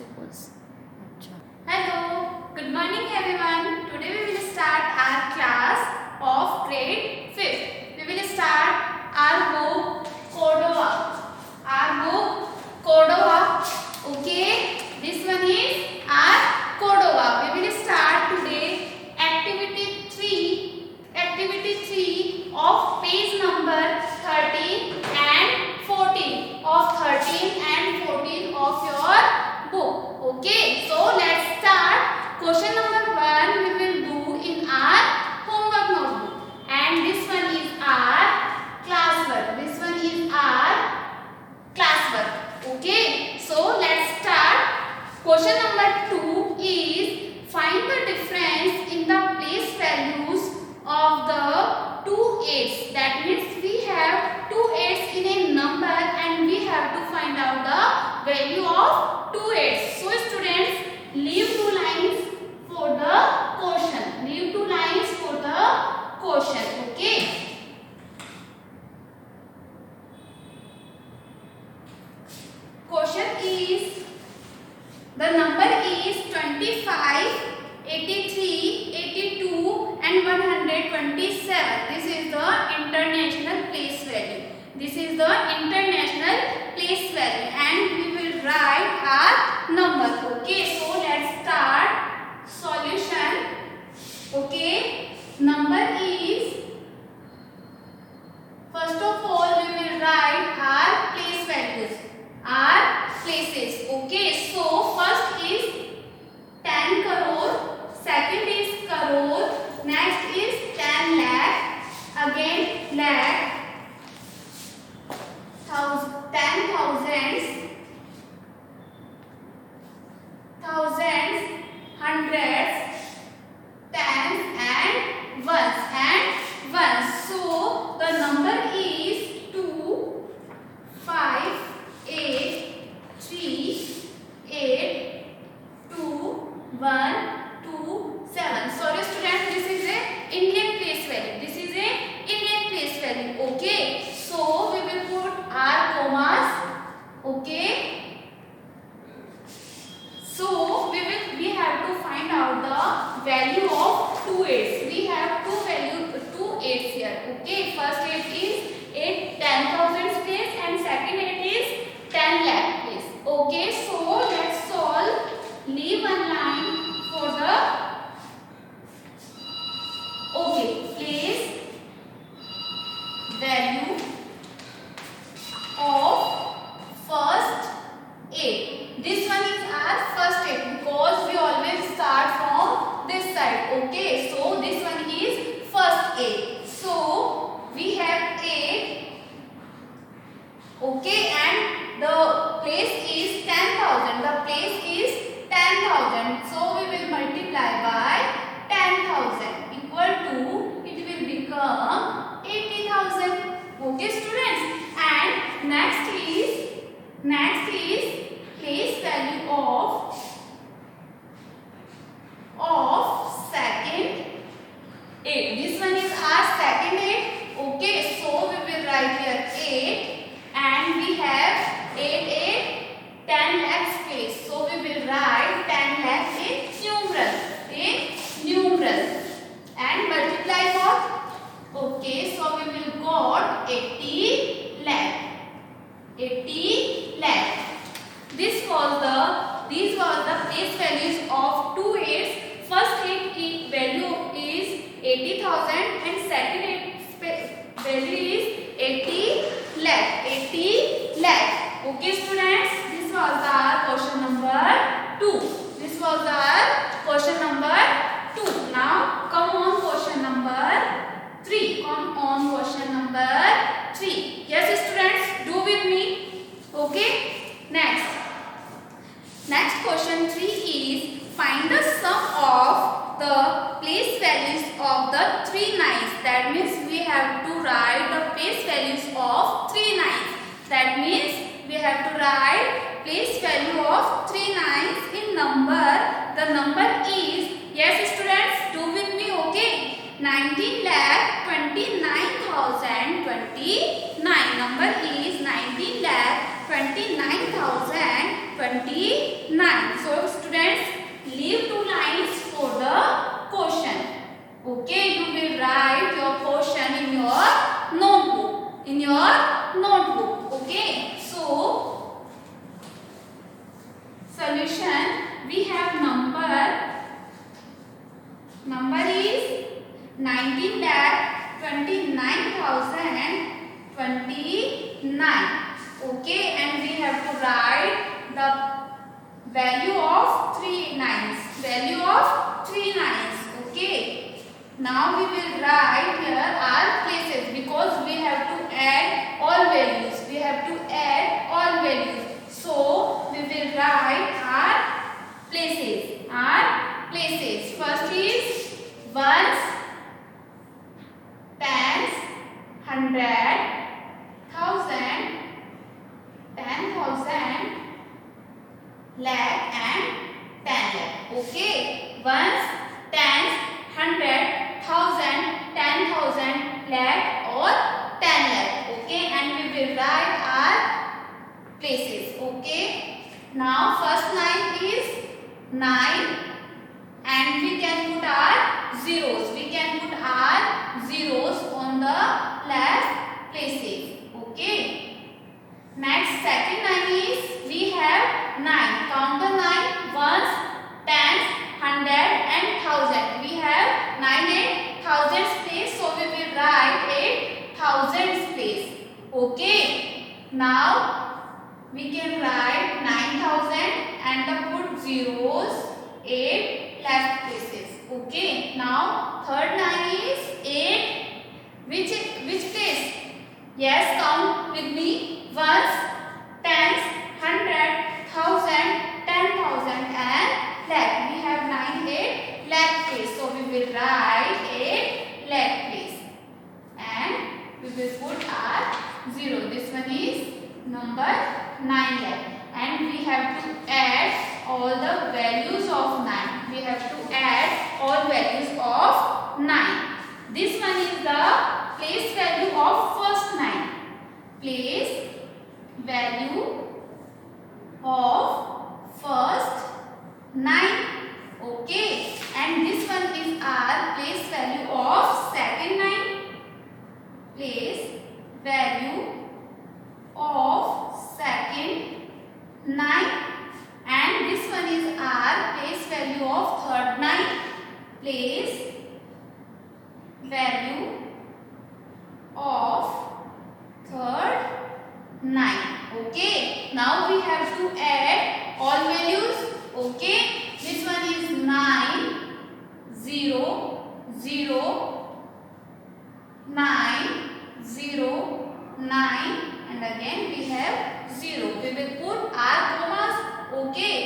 sequence. Hello, good morning everyone. Today we will start our class of grade 5th. We will start our book Cordova. Okay, this one is our Cordova. We will start today activity 3 of page number 13 and 14 of your book. Okay, so let's start. Question number 1 we will do in our homework notebook, and this one is our classwork. Okay, so let's start. Question number 2 is find the difference in the place values of the two 8s. That means we have two 8s in a number and we have to find out the value of two 8s. So students, leave two lines for the question. Okay. Question is, the number is 25, 83, 82 and 127. This is the international place value. And we will write our number. Okay, so let's start solution. Okay, number is, first of all we will write our place values, our places. Okay, so first is 10 crore, second is crore, next is 10 lakh, again lakh, 10 thousands, hundreds, tens and ones. So the number is 2, 5, 8, 3, 8, 2, 1, 2, 7. Sorry students, this is a Indian place value. Okay, so we will put our commas. Okay, so we have to find out the value of two 8s. We have two 8s here. Okay, first 8 is 10,000 place and second 8 is 10 lakh place. Okay, so let's solve. Leave one line for the place value of first 8. This one is our first 8 because we always start from this side. Okay, so this one is first 8. So we have 8. Okay, and the place is 10,000. So we will multiply by 10,000 equal to, it will become 80,000. Okay students, and next is place value of second 8. This one is our second 8. Okay, so we will write here 8 and we have 10 lakhs place. So we will write 10 lakhs in numeral and multiply what? Okay, so we will got 80 lakh. These were the place values of two 8s. First 8 value is 80,000 and second 8 value is 80 lakh. Okay students, this was our question number 2. Now come on question number 3. Yes students, do with me. Okay, next question 3 is find the sum of the place values of the 3 9s. That means we have to write the place values of 3 9s. That means we have to write place value of 3 9s in number. The number is, yes students, do with me. Okay, 19 lakh 29,029. Number is 19 lakh 29,029. solution. We have number is 19,29,029. Okay, and we have to write the value of 3 nines. Value of 3 nines. Okay. Now we will write here our places, because we have to add all values. We have to add all values. So we will write our places. First is ones, tens, hundred, thousand, 10,000, lakh and 10 lakh. Okay. Ones, tens, hundred, thousand, 10,000, lakh or 10 lakh. Okay, and we will write our places. Okay. Now first line is 9, and we can put our zeros. We can put our zeros on the last places. Okay. Next, second line is we have 9. Count the 9. Ones, tens, hundred and thousand. We have 9 and thousands place, so we will write a thousands place. Okay. Now we can write 9,000 and put zeros 8 left places. Okay. Now third line is 8. Which place? Yes, count with me. Ones, tens, hundred, thousand, 10,000 and lakh. We have 9, 8 lakh place. So we will write 8 lakh place. And we will put our 0. This one is number 9 lakh. And we have to add all the values of 9. We have to add all values of 9. This one is the place value of first 9. Place value of first 9. Okay. And this one is our place value of second 9. Place value of second 9. And this one is our place value of third 9. Place value of third 9. Okay. Now we have to add all values. Okay. This one is 9, 0, 0, 9, 0, 9, and again we have 0. We will put our commas. Okay.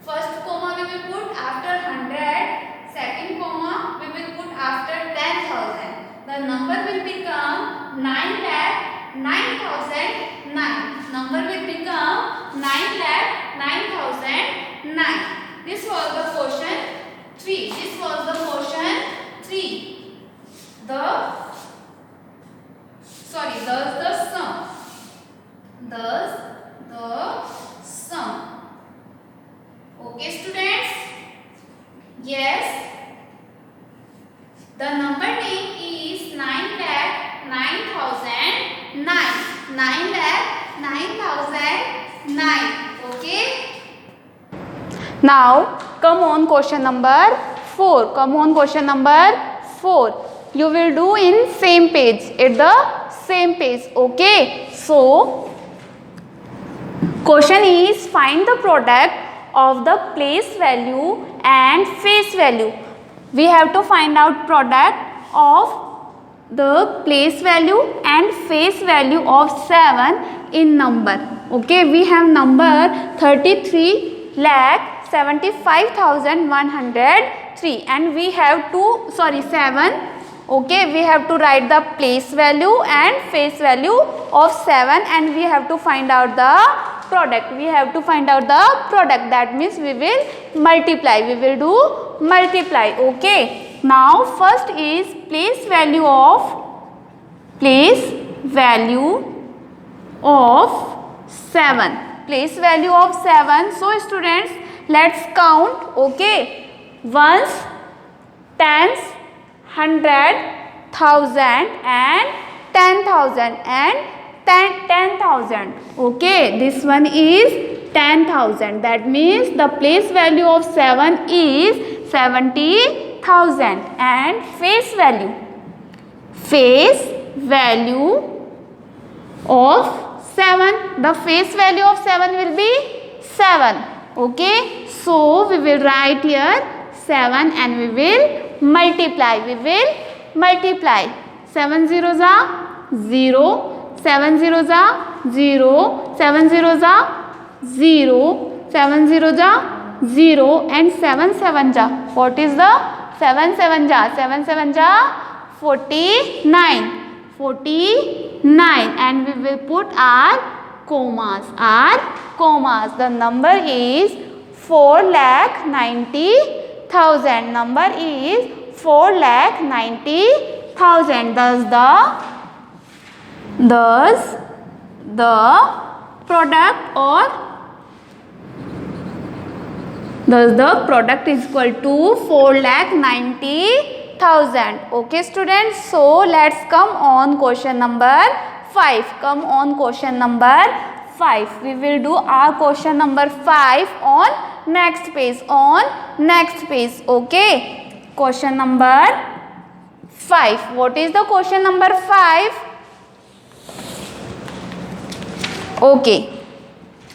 First comma we will put after 100. Second comma we will put after 10,000. The number will become 9 lakh 9,009. Number will become 9 lakh 9,009. This was the question 3. This was the question 3. Thus the sum. Thus the sum. Okay, students? Yes. The number name is 9 lakh 9,009. 9 lakh 9,009. Okay? Now, come on question number 4. Come on question number 4. You will do in same page. At the same page. Okay? So, question is find the product of the place value and face value. We have to find out product of the place value and face value of 7 in number. Okay, we have number 33,75,103 and we have 7. Okay, we have to write the place value and face value of 7 and we have to find out the product. We have to find out the product. That means we will multiply. We will do multiply. Okay. Now first is place value of 7. Place value of 7. So students, let's count. Okay. Ones, tens, 100, 1,000 and 10,000 and 10,000. Okay, this one is 10,000. That means the place value of 7 is 70,000. And face value of 7, the face value of 7 will be 7. Okay, so we will write here 7 and we will multiply. 7 zeros are 0, 7 zeros are 0, 7 zeros are 0, 7 zeros are 0, and 7 sevens are, what is the 7 sevens are? 7 sevens are 49. 49, and we will put our commas. The number is 4,90,000. Number is 4,90,000. Thus the product is equal to 4,90,000. Okay students, so let's come on question number 5. We will do our question number 5 on next page. Okay, question number 5. What is the question number 5? Okay,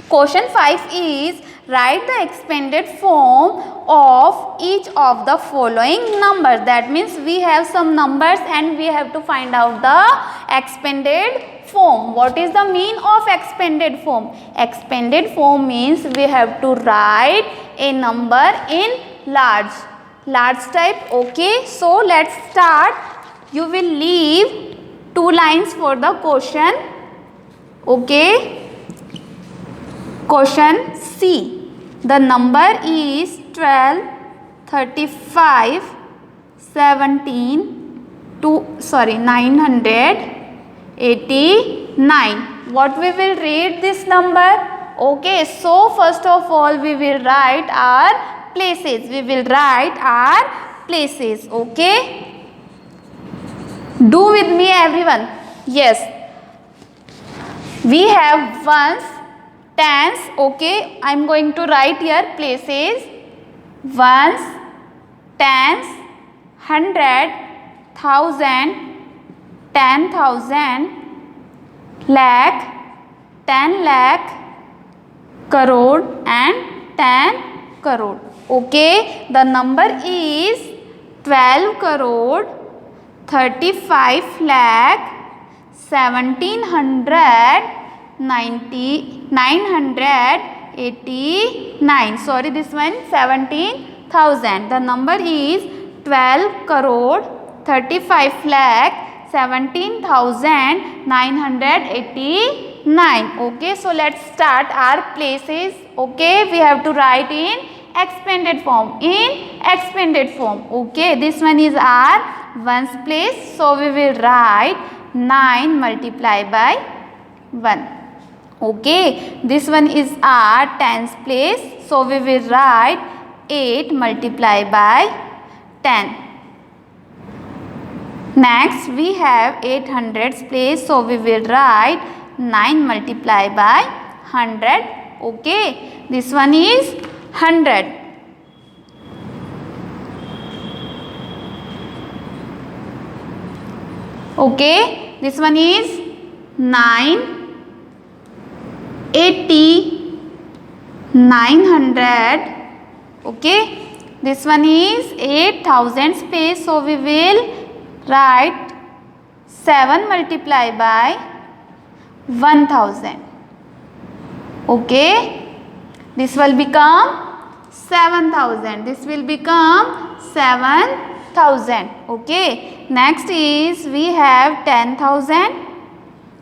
question 5 is write the expanded form of each of the following numbers. That means we have some numbers and we have to find out the expanded form. What is the mean of expanded form? Expanded form means we have to write a number in large type. Okay, so let's start. You will leave 2 lines for the question. Okay, question C. The number is 12, 35, 989. What we will read this number? Okay, so first of all we will write our places. Okay, do with me everyone. Yes, we have ones, tens. Okay, I am going to write here places: ones, tens, 100, 1000, 10,000, lakh, 10 lakh, crore and 10 crore. Okay, the number is 12 crore, 35 lakh, 989. Sorry, this one 17,000. The number is 12 crore, 35 lakh, 17,989. Okay, so let's start our places. Okay, we have to write in expanded form. Okay, this one is our ones place, so we will write 9 multiplied by 1. Okay, this one is our tens place, so we will write 8 multiplied by 10. Next we have 800s place, so we will write 9 multiplied by 100. Okay, this one is 100. Okay, this one is 9, 80, 900. Okay, this one is 8,000 space, so we will write 7 multiplied by 1,000. Okay, this will become 7,000. This will become 7,000. Okay, next is we have 10,000.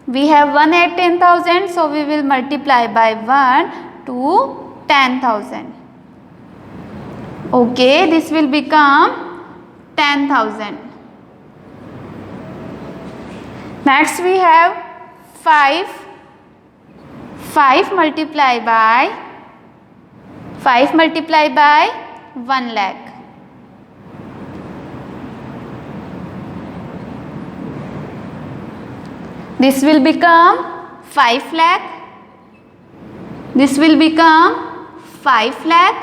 We have 1 at 10,000, so we will multiply by 1 to 10,000. Okay, this will become 10,000. Next we have 5. 5 multiplied by 1 lakh. This will become 5 lakh. This will become 5 lakh.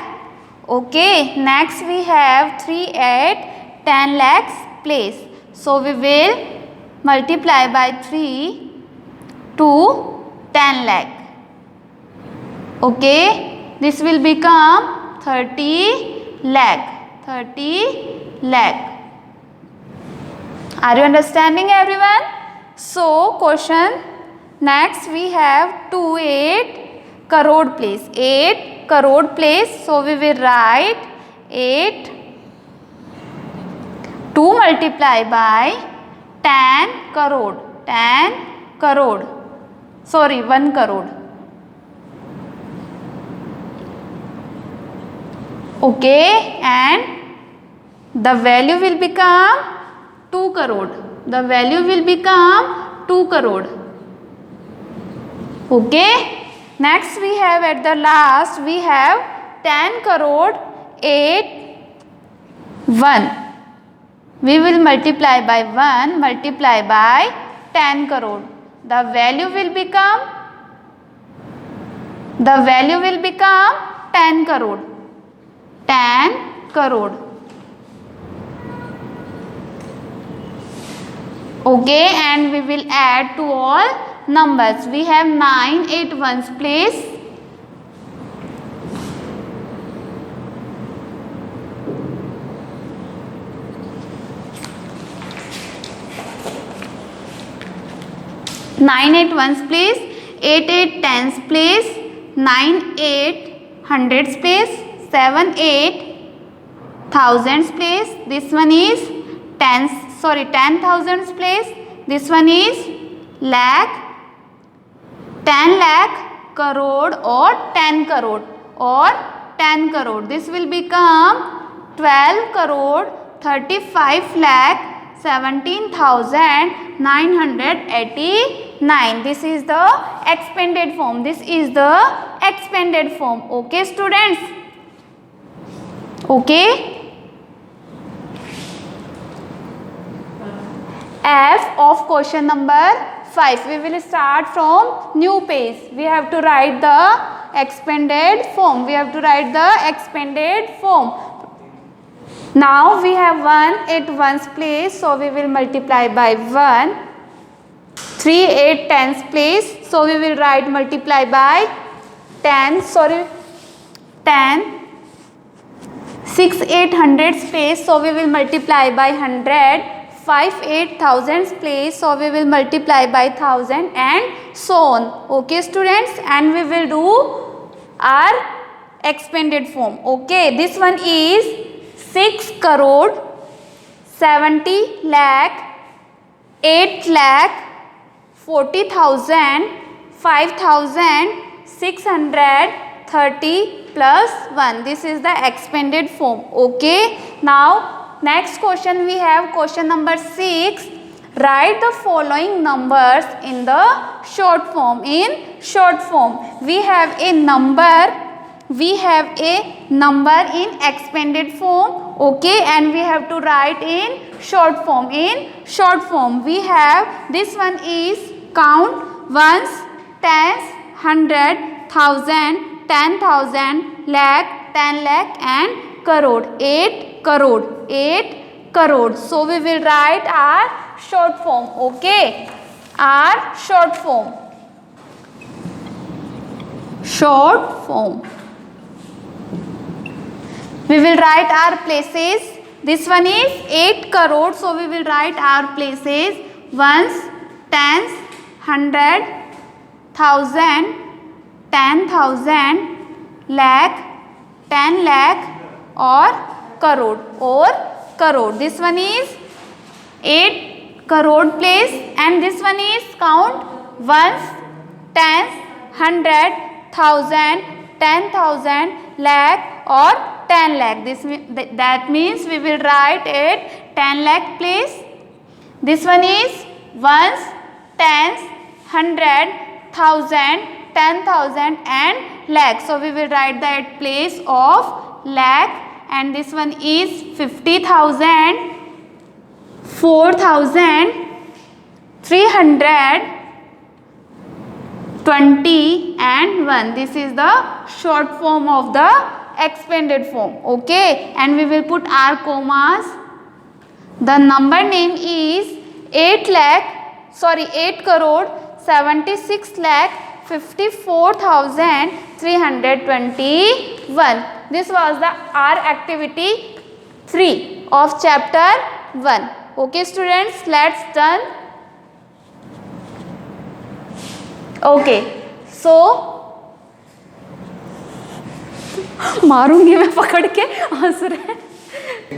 Okay, next we have 3 at 10 lakhs place. So we will multiply by 3 to 10 lakh. Okay, this will become 30 lakh. 30 lakh. Are you understanding, everyone? So question next we have 2 8 crore place. 8 crore place. So we will write 8 2 multiply by 10 crore. 10 crore. Sorry, 1 crore. Okay, and the value will become 2 crore. The value will become 2 crore. Okay. Next we have at the last we have 10 crore 8 1. We will multiply by 1 multiply by 10 crore. The value will become 10 crore. 10 crore. Okay, and we will add to all numbers. We have 9 8 ones place. Nine 8 ones place, 8 8 tens place, 9 8 hundreds place, 7 8 thousands place. This one is 10,000s place. This one is lakh, 10 lakh, crore or 10 crore or 10 crore. This will become 12 crore 35 lakh 17,989. This is the expanded form. This is the expanded form. Okay, students? Okay. F of question number 5. We will start from new page. We have to write the expanded form. Now we have 1 at 1's place. So we will multiply by 1. 3 8 10's place. So we will write multiply by 10. 10. 6 8 hundreds place. So we will multiply by 100. 5 8 thousands place. So we will multiply by 1000 and so on. Okay, students, and we will do our expanded form. Okay, this one is 6 crore 70 lakh 8 lakh 40,000 5,630 plus 1. This is the expanded form. Okay, now next question we have question number 6. Write the following numbers in the short form. In short form, we have a number in expanded form. Okay, and we have to write in short form. In short form, we have this one is count ones, tens, 100, 1000, 10,000, lakh, 10 lakh and crore. 8 crore. 8 crore. So we will write our short form. Okay, our short form. We will write our places. This one is 8 crore. So we will write our places ones, tens, 100, 1000, 10,000, lakh, 10 lakh or crore. This one is 8 crore place and this one is count ones, tens, 100, 1000, 10,000, lakh or 10 lakh. That means we will write it 10 lakh place. This one is ones, tens, 100, 1000, 10,000 and lakh. So we will write that place of lakh. And this one is 50,000, 4,000, 300, 20 and 1. This is the short form of the expanded form. Okay, and we will put our commas. The number name is 8 crore 76 lakh 54,321. This was the our activity 3 of chapter 1. Okay students, let's done. Okay, so मारूंगी मैं पकड़ के, हंस रहे हैं।